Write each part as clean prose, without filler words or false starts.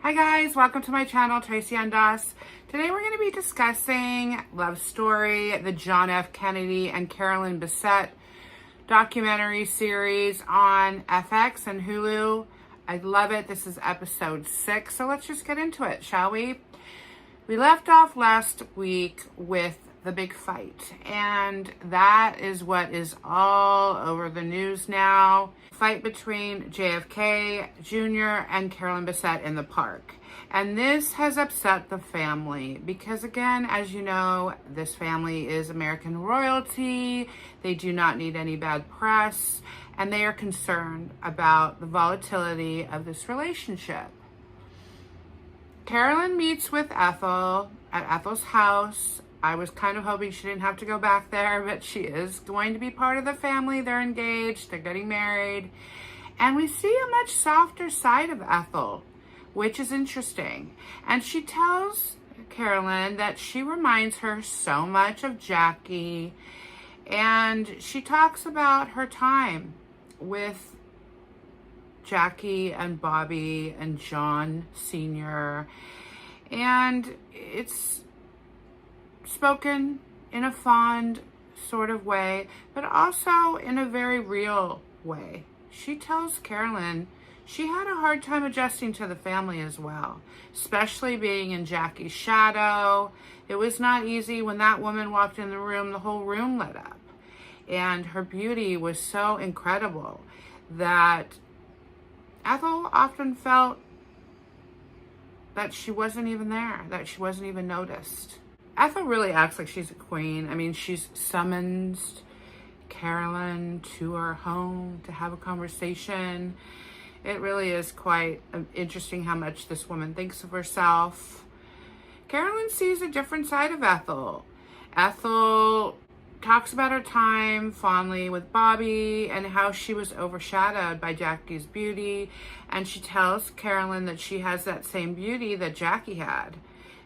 Hi guys, welcome to my channel, Tracy and Us. Today we're going to be discussing Love Story, the John F. Kennedy and Carolyn Bessette documentary series on FX and Hulu. I love it. This is episode 6, so let's just get into it, shall we? We left off last week with the big fight, and that is what is all over the news now. Fight between JFK Jr. and Carolyn Bessette in the park. And this has upset the family because, again, as you know, this family is American royalty. They do not need any bad press, and they are concerned about the volatility of this relationship. Carolyn meets with Ethel at Ethel's house. I was kind of hoping she didn't have to go back there, but she is going to be part of the family. They're engaged, they're getting married. And we see a much softer side of Ethel, which is interesting. And she tells Carolyn that she reminds her so much of Jackie. And she talks about her time with Jackie and Bobby and John Sr. And it's spoken in a fond sort of way, but also in a very real way. She tells Carolyn she had a hard time adjusting to the family as well, especially being in Jackie's shadow. It was not easy. When that woman walked in the room, the whole room lit up. And her beauty was so incredible that Ethel often felt that she wasn't even there, that she wasn't even noticed. Ethel really acts like she's a queen. I mean, she's summoned Carolyn to her home to have a conversation. It really is quite interesting how much this woman thinks of herself. Carolyn sees a different side of Ethel. Ethel talks about her time fondly with Bobby and how she was overshadowed by Jackie's beauty. And she tells Carolyn that she has that same beauty that Jackie had,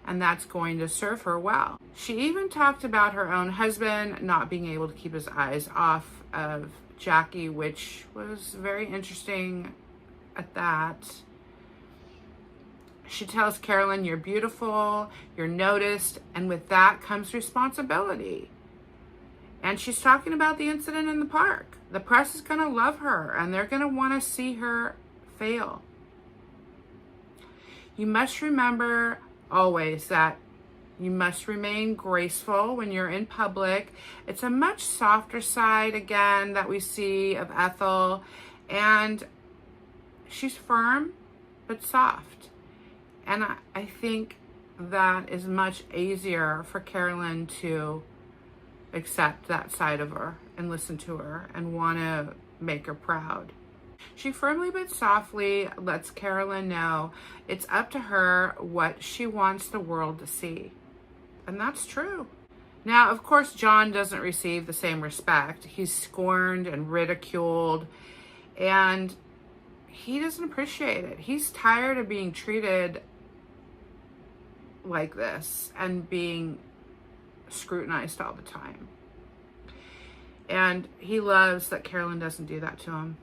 and that's going to serve her well. She even talked about her own husband not being able to keep his eyes off of Jackie, which was very interesting at that. She tells Carolyn, you're beautiful, you're noticed, and with that comes responsibility. And she's talking about the incident in the park. The press is going to love her, and they're going to want to see her fail. You must remember always that you must remain graceful when you're in public. It's a much softer side, again, that we see of Ethel. And she's firm, but soft. And I think that is much easier for Carolyn to accept that side of her and listen to her and want to make her proud. She firmly but softly lets Carolyn know it's up to her what she wants the world to see. And that's true. Now, of course, John doesn't receive the same respect. He's scorned and ridiculed, and he doesn't appreciate it. He's tired of being treated like this and being scrutinized all the time. And he loves that Carolyn doesn't do that to him.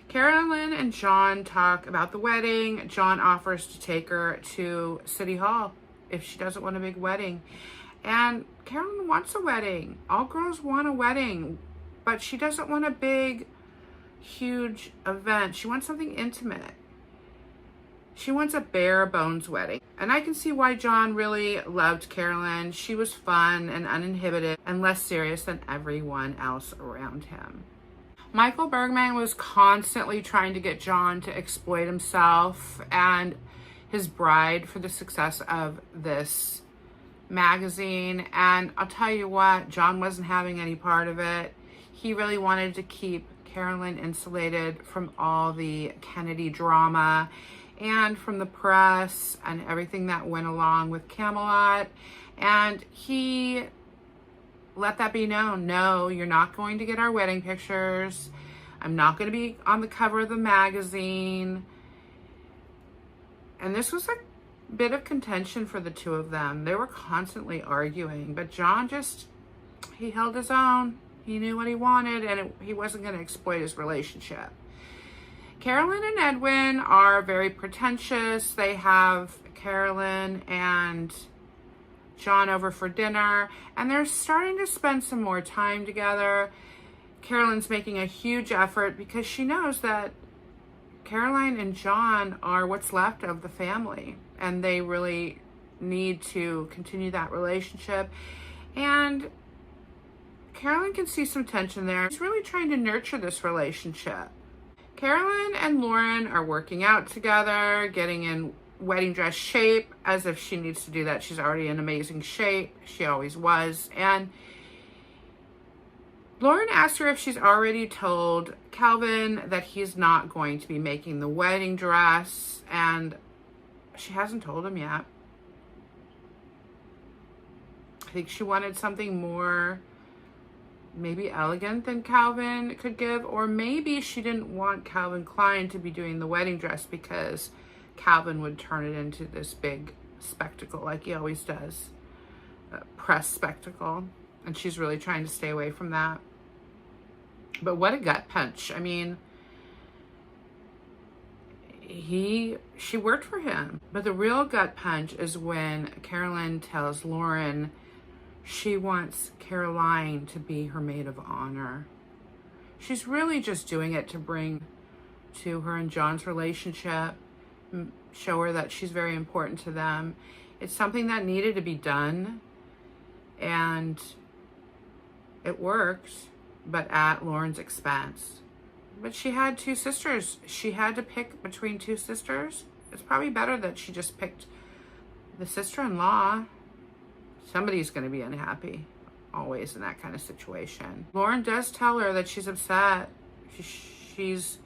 Carolyn and John talk about the wedding. John offers to take her to City Hall if she doesn't want a big wedding. And Carolyn wants a wedding. All girls want a wedding, but she doesn't want a big, huge event. She wants something intimate. She wants a bare bones wedding. And I can see why John really loved Carolyn. She was fun and uninhibited and less serious than everyone else around him. Michael Bergman was constantly trying to get John to exploit himself and his bride for the success of this magazine. And I'll tell you what, John wasn't having any part of it. He really wanted to keep Carolyn insulated from all the Kennedy drama and from the press and everything that went along with Camelot. And he let that be known. No, you're not going to get our wedding pictures. I'm not going to be on the cover of the magazine. And this was a bit of contention for the two of them. They were constantly arguing, but John he held his own. He knew what he wanted, and he wasn't going to exploit his relationship. Carolyn and Edwin are very pretentious. They have Carolyn and John over for dinner, and they're starting to spend some more time together. Carolyn's making a huge effort because she knows that Caroline and John are what's left of the family, and they really need to continue that relationship. And Carolyn can see some tension there. She's really trying to nurture this relationship. Carolyn and Lauren are working out together, getting in wedding dress shape, as if she needs to do that. She's already in amazing shape. She always was. And Lauren asked her if she's already told Calvin that he's not going to be making the wedding dress, and she hasn't told him yet. I think she wanted something more maybe elegant than Calvin could give, or maybe she didn't want Calvin Klein to be doing the wedding dress because Calvin would turn it into this big spectacle like he always does, a press spectacle, and she's really trying to stay away from that. But what a gut punch. I mean, she worked for him. But the real gut punch is when Carolyn tells Lauren she wants Caroline to be her maid of honor. She's really just doing it to bring to her and John's relationship, show her that she's very important to them. It's something that needed to be done, and it works, but at Lauren's expense. But she had two sisters. She had to pick between two sisters. It's probably better that she just picked the sister-in-law. Somebody's going to be unhappy, always in that kind of situation. Lauren does tell her that she's upset. She's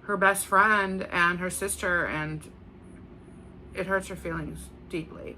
her best friend and her sister, and it hurts her feelings deeply.